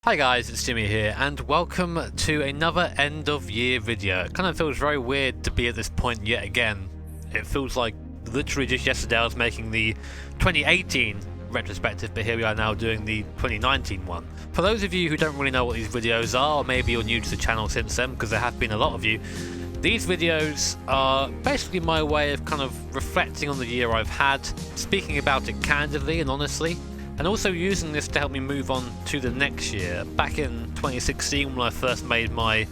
Hi guys, it's Jimmy here and welcome to another end of year video. It kind of feels very weird to be at this point yet again. It feels like literally just yesterday I was making the 2018 retrospective, but here we are now doing the 2019 one. For those of you who don't really know what these videos are, or maybe you're new to the channel since then, because there have been a lot of you, these videos are basically my way of kind of reflecting on the year I've had, speaking about it candidly and honestly, and also using this to help me move on to the next year. Back in 2016 when I first made my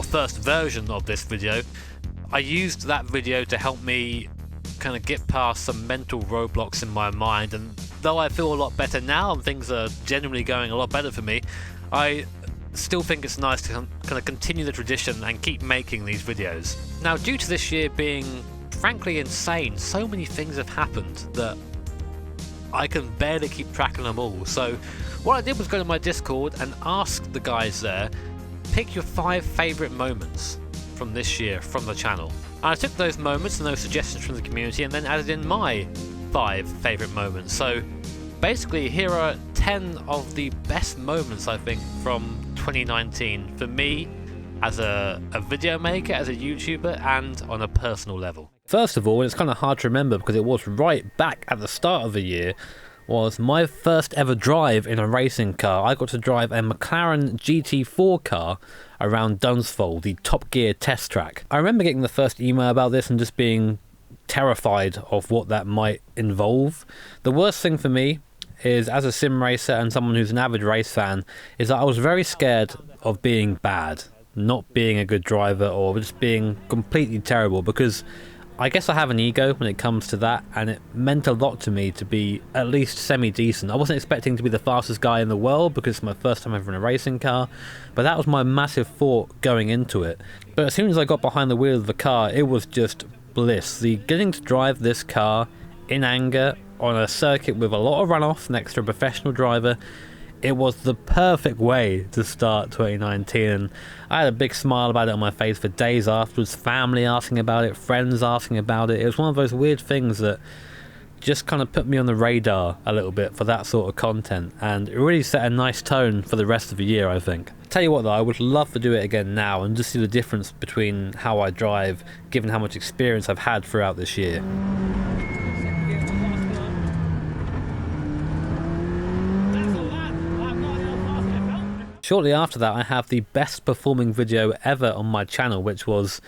first version of this video, I used that video to help me kind of get past some mental roadblocks in my mind, and though I feel a lot better now and things are genuinely going a lot better for me, I still think it's nice to kind of continue the tradition and keep making these videos. Now, due to this year being frankly insane, so many things have happened that I can barely keep track of them all. So what I did was go to my Discord and ask the guys there, pick your 5 favourite moments from this year from the channel. And I took those moments and those suggestions from the community and then added in my 5 favourite moments. So basically here are 10 of the best moments I think from 2019 for me as a video maker, as a YouTuber, and on a personal level. First of all, it's kind of hard to remember because it was right back at the start of the year, was my first ever drive in a racing car. I got to drive a McLaren GT4 car around Dunsfold, the Top Gear test track. I remember getting the first email about this and just being terrified of what that might involve. The worst thing for me is, as a sim racer and someone who's an avid race fan, is that I was very scared of being bad, not being a good driver, or just being completely terrible, because I guess I have an ego when it comes to that, and it meant a lot to me to be at least semi-decent. I wasn't expecting to be the fastest guy in the world because it's my first time ever in a racing car, but that was my massive thought going into it. But as soon as I got behind the wheel of the car, it was just bliss. Getting to drive this car in anger on a circuit with a lot of runoff next to a professional driver, it was the perfect way to start 2019, and I had a big smile about it on my face for days afterwards. Family asking about it, friends asking about it. It was one of those weird things that just kind of put me on the radar a little bit for that sort of content, and it really set a nice tone for the rest of the year, I think. Tell you what though, I would love to do it again now and just see the difference between how I drive, given how much experience I've had throughout this year. Shortly after that, I have the best performing video ever on my channel, which was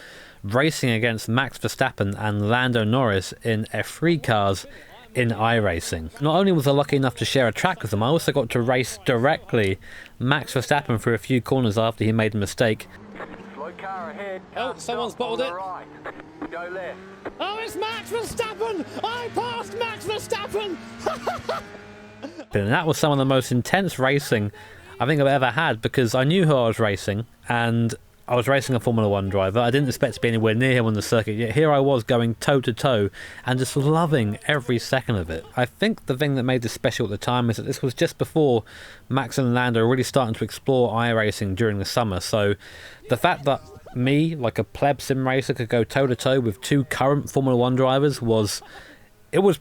racing against Max Verstappen and Lando Norris in F3 cars in iRacing. Not only was I lucky enough to share a track with them, I also got to race directly Max Verstappen for a few corners after he made a mistake. Slow car ahead. Oh, someone's bottled it. Right. Go left. Oh, it's Max Verstappen! I passed Max Verstappen! And that was some of the most intense racing I think I've ever had, because I knew who I was racing, and I was racing a Formula 1 driver. I didn't expect to be anywhere near him on the circuit, yet here I was going toe to toe and just loving every second of it. I think the thing that made this special at the time is that this was just before Max and Lando were really starting to explore iRacing during the summer, so the fact that me, like a pleb sim racer, could go toe to toe with 2 current Formula 1 drivers was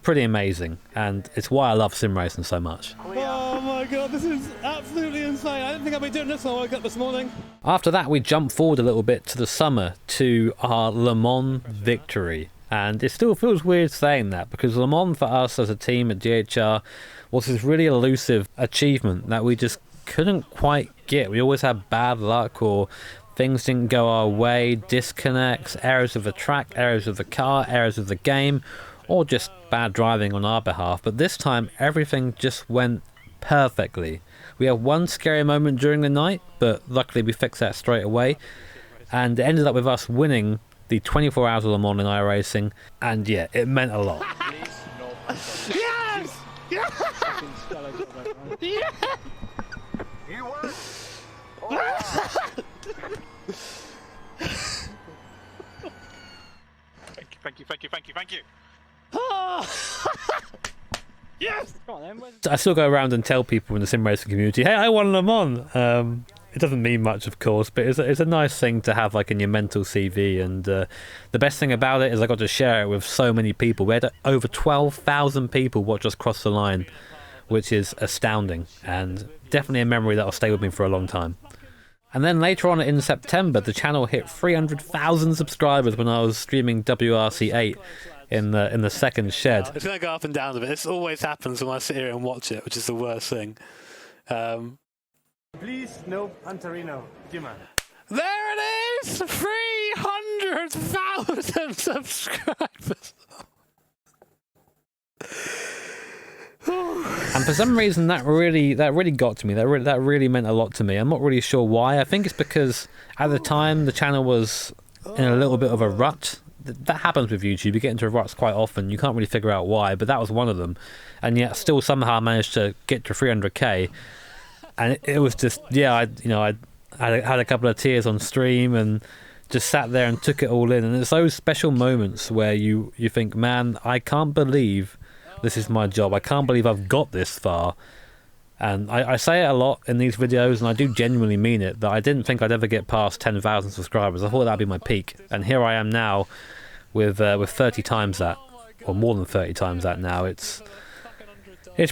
pretty amazing, and it's why I love sim racing so much. Oh my god, this is absolutely insane. I didn't think I'd be doing this when I woke up this morning. After that, we jump forward a little bit to the summer to our Le Mans victory. And it still feels weird saying that, because Le Mans for us as a team at GHR was this really elusive achievement that we just couldn't quite get. We always had bad luck, or things didn't go our way, disconnects, errors of the track, errors of the car, errors of the game, or just bad driving on our behalf. But this time, everything just went perfectly. We had one scary moment during the night, but luckily we fixed that straight away, and it ended up with us winning the 24 hours of Le Mans in iRacing, and yeah, it meant a lot. Yes! Yeah! You won. Thank you. Yes! I still go around and tell people in the sim racing community, hey, I won Le Mans. It doesn't mean much, of course, but it's a nice thing to have like in your mental CV, and the best thing about it is I got to share it with so many people. We had over 12,000 people watch us cross the line which is astounding and definitely a memory that will stay with me for a long time. And then later on in September, the channel hit 300,000 subscribers when I was streaming WRC8 in the second shed. It's going to go up and down a bit. This always happens when I sit here and watch it, which is the worst thing. Please, no Antarino. Dimmer. There it is! 300,000 subscribers! And for some reason that really got to me. That really meant a lot to me. I'm not really sure why. I think it's because at the time the channel was in a little bit of a rut. That happens with YouTube. You get into ruts quite often. You can't really figure out why, but that was one of them. And yet still somehow I managed to get to 300k. And it was just, yeah, I had a couple of tears on stream and just sat there and took it all in. And it's those special moments where you think, man, I can't believe this is my job. I can't believe I've got this far. And I say it a lot in these videos, and I do genuinely mean it, that I didn't think I'd ever get past 10,000 subscribers. I thought that'd be my peak. And here I am now with 30 times that, or more than 30 times that now. It's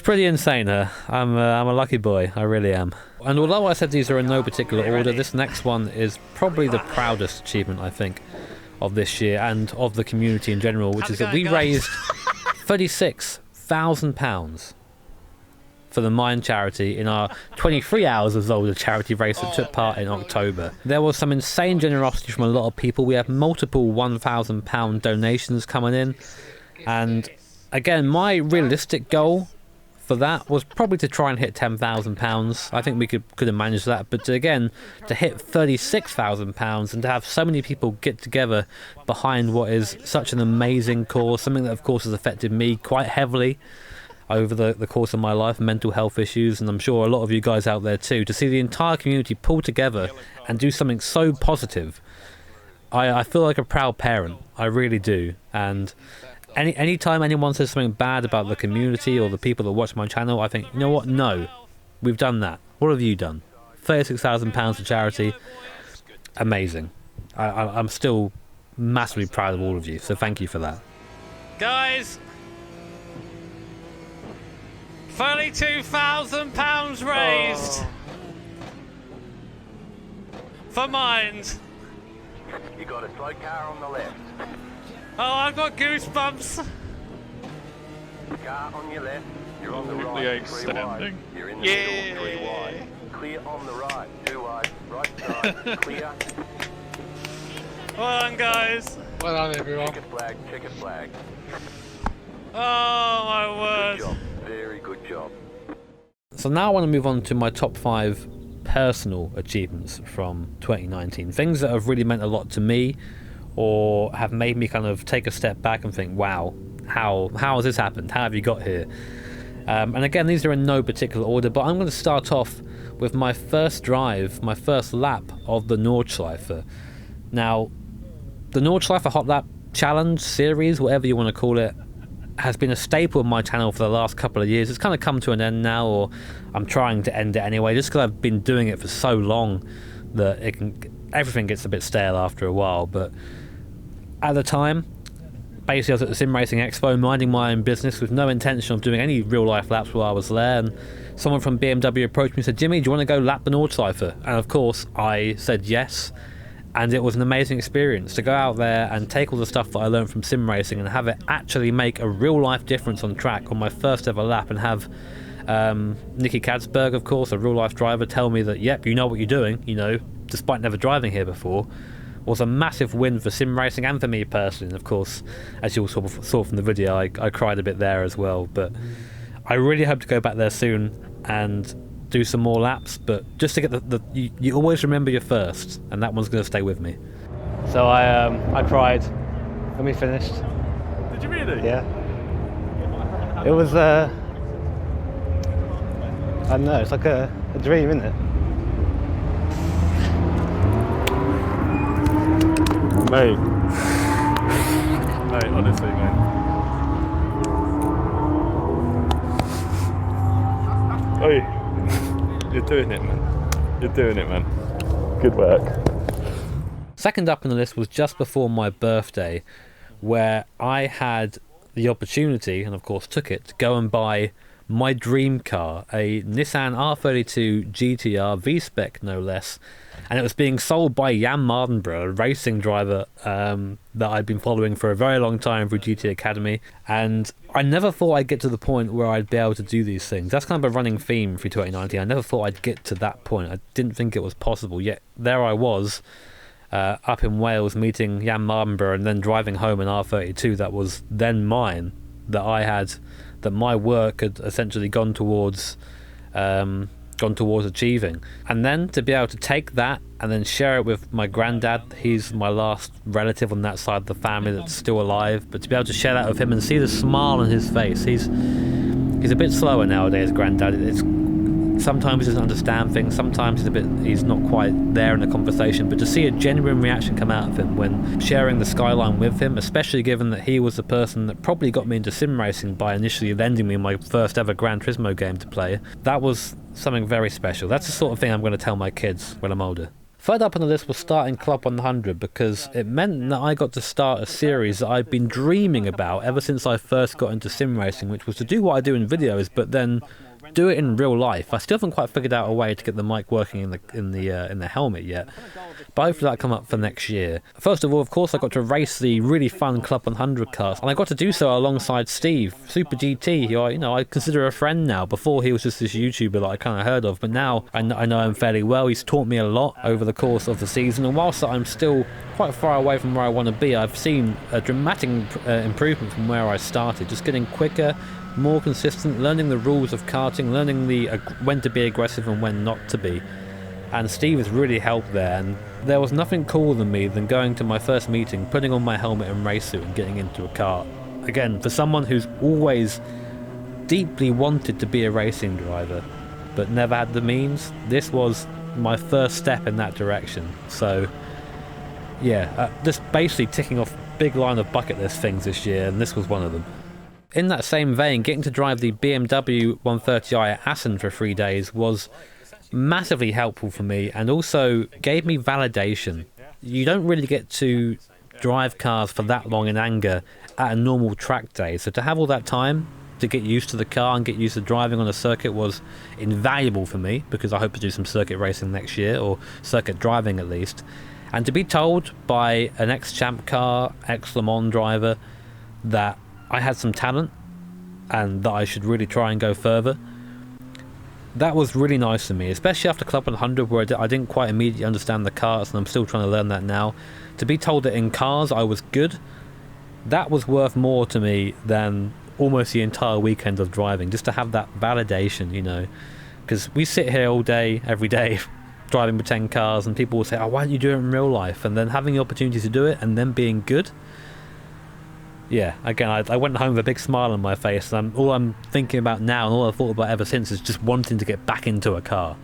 pretty insane. I'm a lucky boy. I really am. And although I said these are in no particular order, this next one is probably the proudest achievement, I think, of this year and of the community in general, which is that we raised £36,000 for the Mine charity in our 23 Hours of Zolder charity race that took part in October. There was some insane generosity from a lot of people. We have multiple £1,000 donations coming in, and again, my realistic goal for that was probably to try and hit £10,000. I think we could have managed that, but to hit £36,000 and to have so many people get together behind what is such an amazing cause, something that of course has affected me quite heavily over the course of my life, mental health issues, and I'm sure a lot of you guys out there too, to see the entire community pull together and do something so positive. I feel like a proud parent, I really do. And anytime anyone says something bad about the community or the people that watch my channel, I think, you know what, no, we've done that. What have you done? £36,000 to charity, amazing. I'm still massively proud of all of you, so thank you for that. Guys, £32,000 raised for Mines. You got a slow car on the left. Oh, I've got goosebumps. Car on your left. You're on the right. Really 3 outstanding. wide. You're in the middle. 3 wide. Clear on the right. 2 wide. Right side. Clear. Well done, guys. Well done, everyone. Check a flag. Check a flag. Oh my Good word. job. Very good job. So now I want to move on to my top 5 personal achievements from 2019. Things that have really meant a lot to me, or have made me kind of take a step back and think, wow, how has this happened? How have you got here? And again, these are in no particular order, but I'm going to start off with my first drive, my first lap of the Nordschleife. Now, the Nordschleife Hot Lap Challenge series, whatever you want to call it, has been a staple of my channel for the last couple of years. It's kind of come to an end now, or I'm trying to end it anyway, just because I've been doing it for so long that everything gets a bit stale after a while. But at the time, basically I was at the Sim Racing Expo minding my own business with no intention of doing any real life laps while I was there, and someone from BMW approached me and said, "Jimmy, do you want to go lap the Nordschleife?" And of course I said yes, and it was an amazing experience to go out there and take all the stuff that I learned from sim racing and have it actually make a real life difference on track on my first ever lap, and have Nicky Kadsberg, of course, a real life driver, tell me that, yep, you know what you're doing, you know, despite never driving here before, was a massive win for sim racing and for me personally. And of course, as you all saw from the video, I cried a bit there as well. But I really hope to go back there soon and do some more laps, but just to get you always remember your first, and that one's going to stay with me. So I cried when we finished. Did you really? Yeah. It was I don't know, it's like a dream, isn't it? Mate, honestly, mate. Oi, you're doing it, man. You're doing it, man. Good work. Second up on the list was just before my birthday, where I had the opportunity, and of course took it, to go and buy my dream car, a Nissan R32 GTR V-Spec no less, and it was being sold by Jan Mardenborough, a racing driver that I'd been following for a very long time through GT Academy, and I never thought I'd get to the point where I'd be able to do these things. That's kind of a running theme for 2019. I never thought I'd get to that point. I didn't think it was possible, yet there I was, up in Wales meeting Jan Mardenborough and then driving home an R32 that was then mine, that I had, that my work had essentially gone towards achieving. And then to be able to take that and then share it with my granddad. He's my last relative on that side of the family that's still alive, but to be able to share that with him and see the smile on his face. He's a bit slower nowadays, granddad. It's sometimes he doesn't understand things, sometimes he's not quite there in the conversation, but to see a genuine reaction come out of him when sharing the skyline with him, especially given that he was the person that probably got me into sim racing by initially lending me my first ever Gran Turismo game to play, that was something very special. That's the sort of thing I'm going to tell my kids when I'm older. Third up on the list was starting Club 100, because it meant that I got to start a series that I've been dreaming about ever since I first got into sim racing, which was to do what I do in videos, but then do it in real life. I still haven't quite figured out a way to get the mic working in the helmet yet, but hopefully that'll come up for next year. First of all, of course, I got to race the really fun Club 100 cars, and I got to do so alongside Steve, Super GT, who I consider a friend now. Before he was just this YouTuber that I kind of heard of, but now I know him fairly well. He's taught me a lot over the course of the season, and whilst I'm still quite far away from where I want to be, I've seen a dramatic improvement from where I started, just getting quicker, more consistent, learning the rules of karting, learning when to be aggressive and when not to be. And Steve has really helped there, and there was nothing cooler than me than going to my first meeting, putting on my helmet and race suit and getting into a car. Again, for someone who's always deeply wanted to be a racing driver but never had the means, this was my first step in that direction. So yeah, just basically ticking off a big line of bucket list things this year, and this was one of them. In that same vein, getting to drive the BMW 130i at Assen for 3 days was massively helpful for me, and also gave me validation. You don't really get to drive cars for that long in anger at a normal track day, so to have all that time to get used to the car and get used to driving on a circuit was invaluable for me, because I hope to do some circuit racing next year, or circuit driving at least. And to be told by an ex-Champ Car, ex-Le Mans driver that I had some talent and that I should really try and go further, that was really nice to me, especially after Club 100, where I didn't quite immediately understand the cars, and I'm still trying to learn that now. To be told that in cars I was good, that was worth more to me than almost the entire weekend of driving, just to have that validation, you know, because we sit here all day, every day, driving pretend cars, and people will say, oh, why don't you do it in real life? And then having the opportunity to do it and then being good, yeah, again, I went home with a big smile on my face, and all I'm thinking about now, and all I've thought about ever since, is just wanting to get back into a car.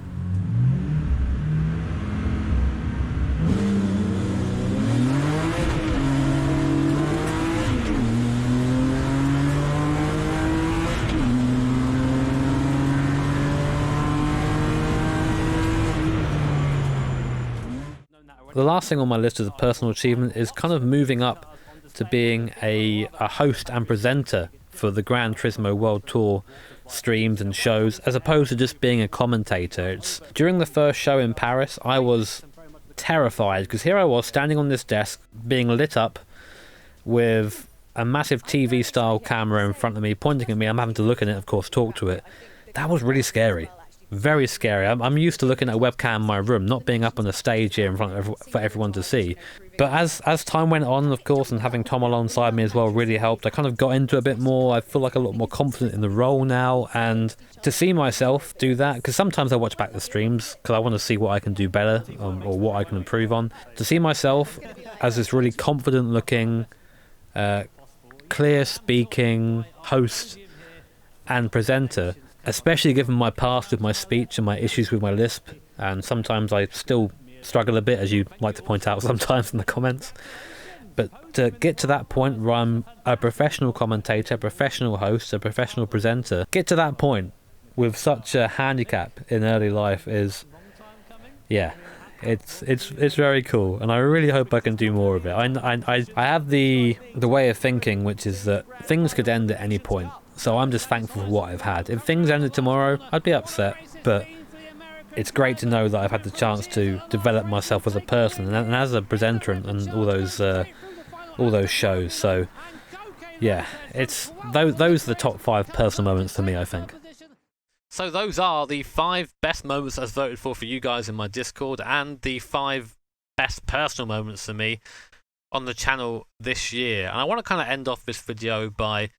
The last thing on my list as a personal achievement is kind of moving up to being a host and presenter for the Gran Turismo World Tour streams and shows, as opposed to just being a commentator. During the first show in Paris, I was terrified, because here I was standing on this desk being lit up with a massive TV style camera in front of me pointing at me. I'm having to look at it, of course, talk to it. That was really scary. Very scary. I'm used to looking at a webcam in my room, not being up on the stage here in front of for everyone to see. But as time went on, of course, and having Tom alongside me as well really helped. I kind of got into a bit more. I feel like a lot more confident in the role now, and to see myself do that, because sometimes I watch back the streams because I want to see what I can do better, or what I can improve on. To see myself as this really confident looking, clear speaking host and presenter, especially given my past with my speech and my issues with my lisp, and sometimes I still struggle a bit, as you like to point out sometimes in the comments. But to get to that point where I'm a professional commentator, a professional host, a professional presenter, get to that point with such a handicap in early life is, yeah, it's very cool, and I really hope I can do more of it. I have the way of thinking, which is that things could end at any point. So I'm just thankful for what I've had. If things ended tomorrow, I'd be upset, but it's great to know that I've had the chance to develop myself as a person and as a presenter and all those shows. So yeah, it's those are the top 5 personal moments for me, I think. So those are the 5 best moments as voted for you guys in my Discord, and the 5 best personal moments for me on the channel this year. And I want to kind of end off this video by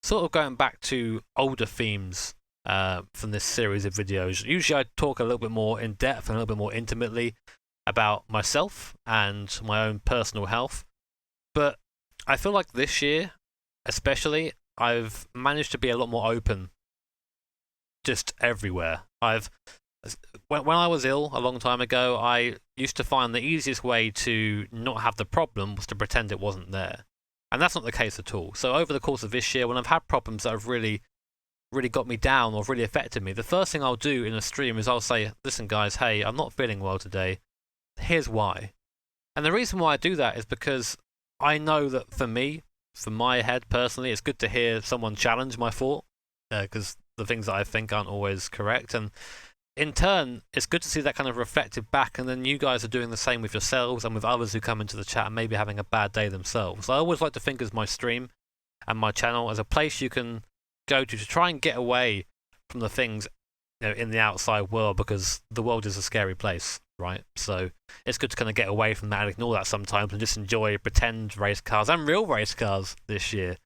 sort of going back to older themes from this series of videos. Usually I talk a little bit more in depth and a little bit more intimately about myself and my own personal health. But I feel like this year, especially, I've managed to be a lot more open just everywhere. When I was ill a long time ago, I used to find the easiest way to not have the problem was to pretend it wasn't there. And that's not the case at all. So over the course of this year, when I've had problems that have really got me down or really affected me, the first thing I'll do in a stream is I'll say, listen guys, hey, I'm not feeling well today. Here's why. And the reason why I do that is because I know that for me, from my head personally, it's good to hear someone challenge my thought, because the things that I think aren't always correct. And in turn, it's good to see that kind of reflected back, and then you guys are doing the same with yourselves and with others who come into the chat and maybe having a bad day themselves. I always like to think of my stream and my channel as a place you can go to try and get away from the things, you know, in the outside world, because the world is a scary place, right? So it's good to kind of get away from that and ignore that sometimes and just enjoy pretend race cars and real race cars this year.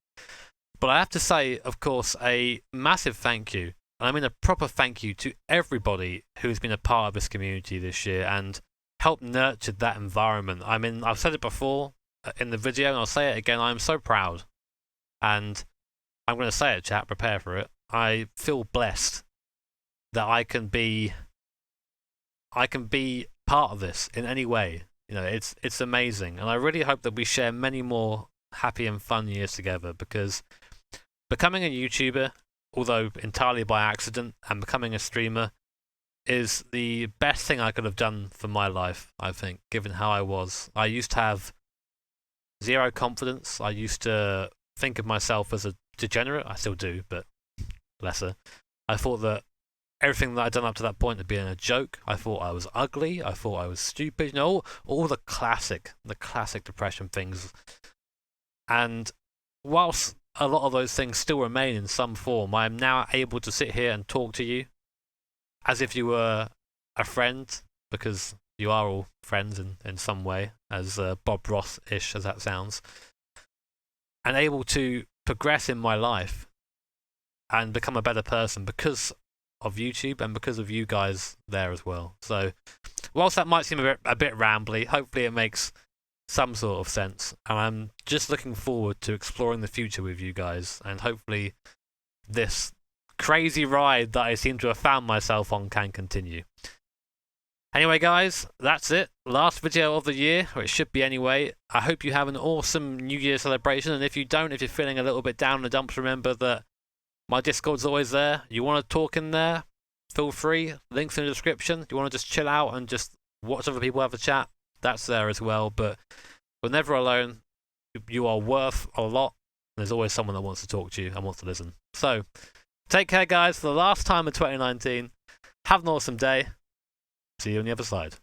But I have to say, of course, a massive thank you, and I mean a proper thank you, to everybody who's been a part of this community this year and helped nurture that environment. I mean, I've said it before in the video, and I'll say it again, I'm so proud. And I'm going to say it, chat, prepare for it. I feel blessed that I can be part of this in any way. You know, it's amazing. And I really hope that we share many more happy and fun years together, because becoming a YouTuber, although entirely by accident, and becoming a streamer is the best thing I could have done for my life, I think, given how I was. I used to have zero confidence. I used to think of myself as a degenerate. I still do, but lesser. I thought that everything that I'd done up to that point had been a joke. I thought I was ugly. I thought I was stupid. You know, all the classic depression things. And whilst a lot of those things still remain in some form, I am now able to sit here and talk to you as if you were a friend, because you are all friends in some way, as Bob Ross-ish as that sounds, and able to progress in my life and become a better person because of YouTube and because of you guys there as well. So whilst that might seem a bit rambly, hopefully it makes some sort of sense, and I'm just looking forward to exploring the future with you guys, and hopefully this crazy ride that I seem to have found myself on can continue. Anyway guys, that's it. Last video of the year, or it should be anyway. I hope you have an awesome New Year celebration, and if you don't, if you're feeling a little bit down in the dumps, remember that my Discord's always there. You want to talk in there, feel free. Links in the description. You want to just chill out and just watch other people have a chat, that's there as well. But we're never alone. You are worth a lot. There's always someone that wants to talk to you and wants to listen. So take care guys, for the last time in 2019. Have an awesome day. See you on the other side.